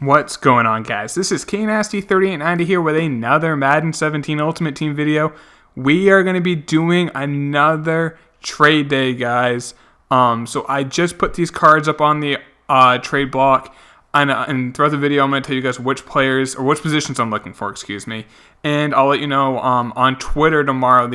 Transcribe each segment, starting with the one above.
What's going on, guys? This is KNasty3890 here with another Madden 17 Ultimate Team video. We are going to be doing another trade day, guys. So I just put these cards up on the trade block, and throughout the video I'm going to tell you guys which players or which positions I'm looking for, and I'll let you know on Twitter tomorrow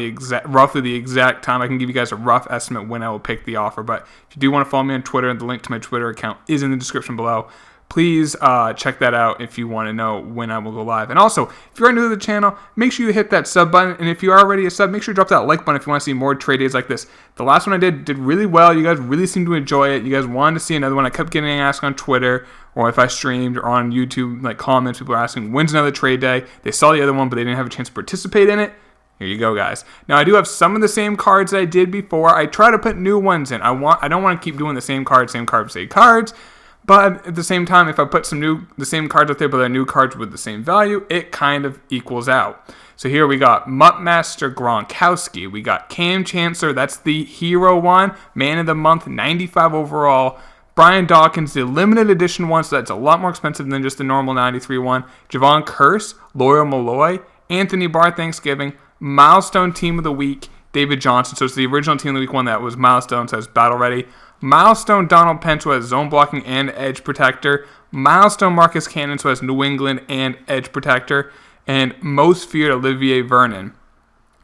roughly the exact time. I can give you guys a rough estimate when I will pick the offer, but if you do want to follow me on Twitter, the link to my Twitter account is in the description below. Please check that out if you want to know when I will go live. And also, if you are new to the channel, make sure you hit that sub button. And if you are already a sub, make sure you drop that like button if you want to see more trade days like this. The last one I did really well. You guys really seemed to enjoy it. You guys wanted to see another one. I kept getting asked on Twitter or if I streamed or on YouTube, like comments, people are asking, when's another trade day? They saw the other one, but they didn't have a chance to participate in it. Here you go, guys. Now, I do have some of the same cards that I did before. I try to put new ones in. I don't want to keep doing the same cards. But at the same time, if I put the same cards out there, but they're new cards with the same value, it kind of equals out. So here we got Muttmaster Gronkowski. We got Cam Chancellor. That's the hero one. Man of the month, 95 overall. Brian Dawkins, the limited edition one, so that's a lot more expensive than just the normal 93 one. Javon Curse, Loyal Malloy, Anthony Barr, Thanksgiving, Milestone Team of the Week, David Johnson. So it's the original Team of the Week one that was Milestone, so it's battle ready. Milestone Donald Pence, who has zone blocking and edge protector. Milestone Marcus Cannon, who has New England and edge protector. And Most Feared Olivier Vernon.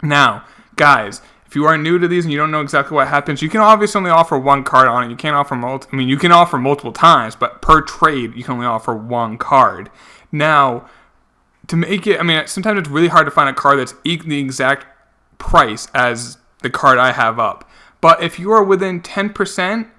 Now, guys, if you are new to these and you don't know exactly what happens, you can obviously only offer one card on it. You can't offer you can offer multiple times, but per trade, you can only offer one card. Now, to make it, sometimes it's really hard to find a card that's the exact price as the card I have up. But if you are within 10%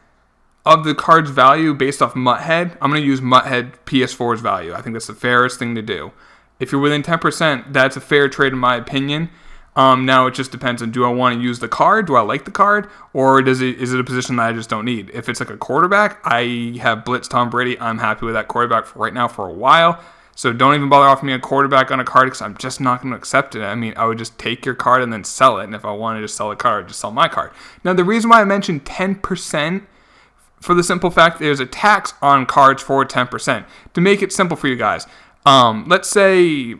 of the card's value based off Mutthead, I'm going to use Mutthead PS4's value. I think that's the fairest thing to do. If you're within 10%, that's a fair trade in my opinion. Now it just depends on, do I want to use the card? Do I like the card? Or is it a position that I just don't need? If it's like a quarterback, I have Blitz Tom Brady. I'm happy with that quarterback for right now for a while. So don't even bother offering me a quarterback on a card because I'm just not going to accept it. I would just take your card and then sell it. And if I wanted to sell a card, I'd just sell my card. Now, the reason why I mentioned 10% for the simple fact there's a tax on cards for 10%. To make it simple for you guys, let's say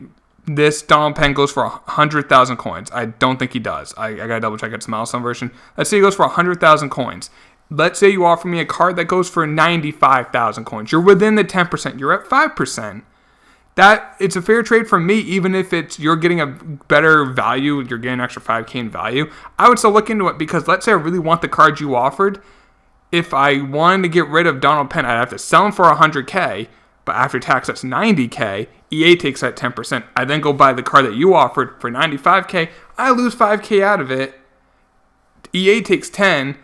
this Donald Penn goes for 100,000 coins. I don't think he does. I got to double check. It's a milestone version. Let's say he goes for 100,000 coins. Let's say you offer me a card that goes for 95,000 coins. You're within the 10%. You're at 5%. It's a fair trade for me, even if you're getting a better value, you're getting an extra 5K in value. I would still look into it because let's say I really want the card you offered. If I wanted to get rid of Donald Penn, I'd have to sell him for 100K, but after tax that's 90K. EA takes that 10%. I then go buy the card that you offered for 95K. I lose 5K out of it. EA takes 10.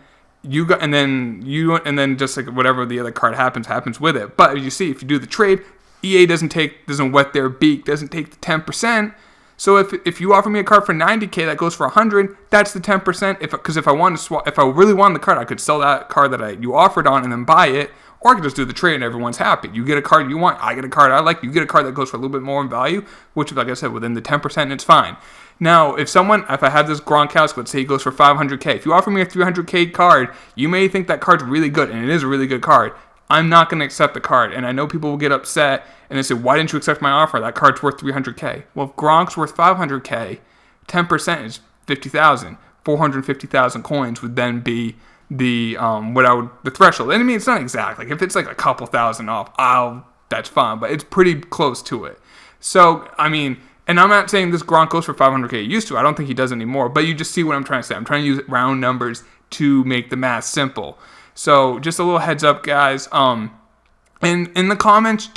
And then just like whatever the other card happens with it. But as you see, if you do the trade, EA doesn't wet their beak, doesn't take the 10%. So if you offer me a card for 90K that goes for 100, that's the 10%. Because if I really wanted the card, I could sell that card that you offered on and then buy it, or I could just do the trade and everyone's happy. You get a card you want, I get a card I like, you get a card that goes for a little bit more in value, which, like I said, within the 10%, it's fine. Now, if I have this Gronkowski, let's say he goes for 500K. If you offer me a 300K card, you may think that card's really good, and it is a really good card. I'm not going to accept the card. And I know people will get upset and they say, why didn't you accept my offer? That card's worth 300K. Well, if Gronk's worth 500K, 10% is 50,000. 450,000 coins would then be the threshold. And it's not exact. Like if it's like a couple thousand off, that's fine. But it's pretty close to it. So, and I'm not saying this Gronk goes for 500K. He used to. I don't think he does anymore. But you just see what I'm trying to say. I'm trying to use round numbers to make the math simple. So just a little heads up, guys. And in the comments,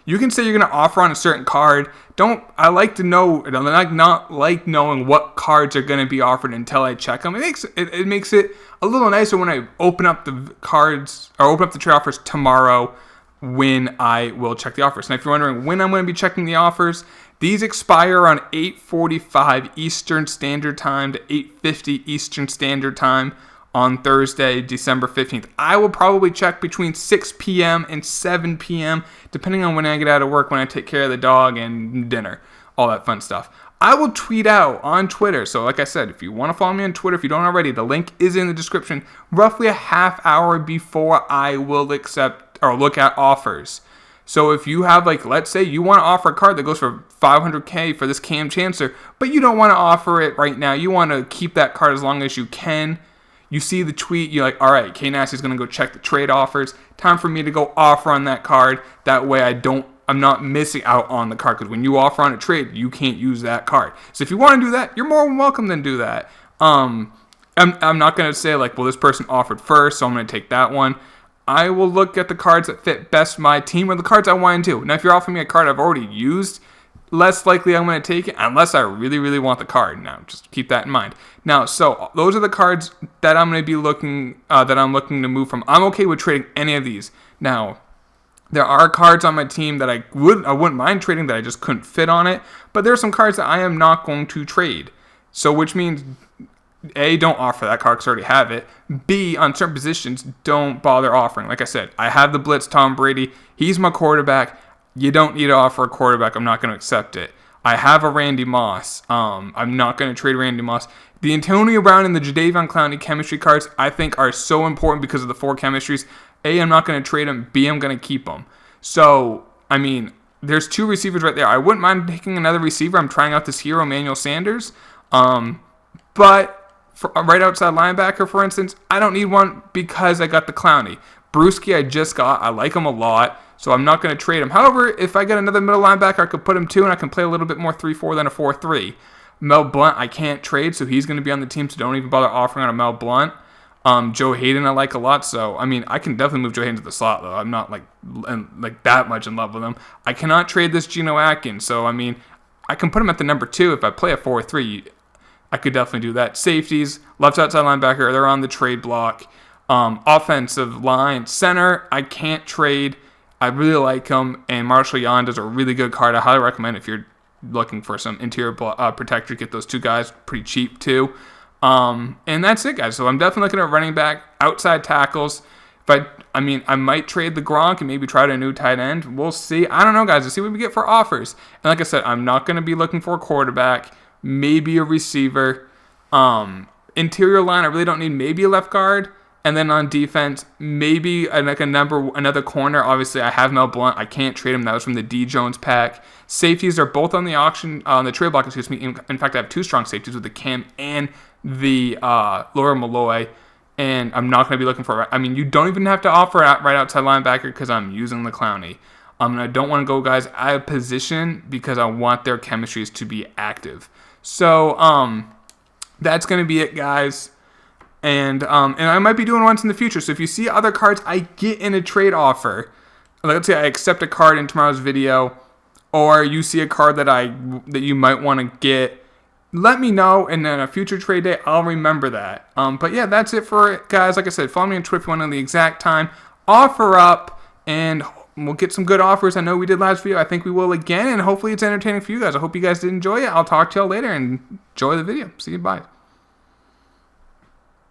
you can say you're going to offer on a certain card. I like to know, not like knowing what cards are going to be offered until I check them. It makes it a little nicer when I open up the cards or open up the trade offers tomorrow when I will check the offers. And if you're wondering when I'm going to be checking the offers, these expire around 8:45 Eastern Standard Time to 8:50 Eastern Standard Time on Thursday, December 15th. I will probably check between 6 p.m. and 7 p.m., depending on when I get out of work, when I take care of the dog and dinner, all that fun stuff. I will tweet out on Twitter. So like I said, if you want to follow me on Twitter, if you don't already, the link is in the description, roughly a half hour before I will accept or look at offers. So if you have, like, let's say you want to offer a card that goes for 500K for this Kam Chancellor, but you don't want to offer it right now. You want to keep that card as long as you can. You see the tweet, you're like, all right, K Nasty's going to go check the trade offers. Time for me to go offer on that card. That way I'm not missing out on the card, because when you offer on a trade, you can't use that card. So if you want to do that, you're more than welcome to do that. I'm not going to say, like, well, this person offered first, so I'm going to take that one. I will look at the cards that fit best my team or the cards I want to. Now, if you're offering me a card I've already used, less likely I'm going to take it unless I really, really want the card. Now, just keep that in mind. Now, so those are the cards that I'm going to be looking to move from. I'm okay with trading any of these. Now, there are cards on my team that I wouldn't mind trading that I just couldn't fit on it, but there are some cards that I am not going to trade. So, which means A, don't offer that card because I already have it. B, on certain positions, don't bother offering. Like I said, I have the Blitz Tom Brady. He's my quarterback. You don't need to offer a quarterback. I'm not going to accept it. I have a Randy Moss. I'm not going to trade Randy Moss. The Antonio Brown and the Jadeveon Clowney chemistry cards, I think, are so important because of the 4 chemistries. A, I'm not going to trade them. B, I'm going to keep them. So, I mean, there's 2 receivers right there. I wouldn't mind taking another receiver. I'm trying out this hero, Emmanuel Sanders. But right outside linebacker, for instance, I don't need one because I got the Clowney. Bruschi I just got. I like him a lot, so I'm not going to trade him. However, if I get another middle linebacker, I could put him 2, and I can play a little bit more 3-4 than a 4-3. Mel Blount I can't trade, so he's going to be on the team, so don't even bother offering on a Mel Blount. Joe Hayden I like a lot, so I mean I can definitely move Joe Hayden to the slot though. I'm not like that much in love with him. I cannot trade this Geno Atkins, so I mean I can put him at the number 2 if I play a 4-3. I could definitely do that. Safeties, left outside linebacker, they're on the trade block. Offensive line, center, I can't trade. I really like him, and Marshall Yonda's a really good card. I highly recommend if you're looking for some interior protector, get those 2 guys pretty cheap too. And that's it, guys. So I'm definitely looking at running back, outside tackles. I might trade the Gronk and maybe try a new tight end. We'll see. I don't know, guys. Let's see what we get for offers. And like I said, I'm not going to be looking for a quarterback, maybe a receiver. Interior line, I really don't need maybe a left guard. And then on defense, maybe another corner. Obviously, I have Mel Blount. I can't trade him. That was from the D. Jones pack. Safeties are both on the auction, on the trade block, excuse me. In fact, I have 2 strong safeties with the Cam and the Laura Malloy. And I'm not going to be looking for, you don't even have to offer right outside linebacker because I'm using the Clowney. I don't want to go guys out of position because I want their chemistries to be active. So, that's going to be it, guys. And I might be doing ones in the future. So if you see other cards I get in a trade offer, let's say I accept a card in tomorrow's video, or you see a card that you might want to get, let me know, and then a future trade day, I'll remember that. But yeah, that's it for it, guys. Like I said, follow me on Twitter if you want to know the exact time. Offer up, and we'll get some good offers. I know we did last video. I think we will again, and hopefully it's entertaining for you guys. I hope you guys did enjoy it. I'll talk to y'all later, and enjoy the video. See you. Bye.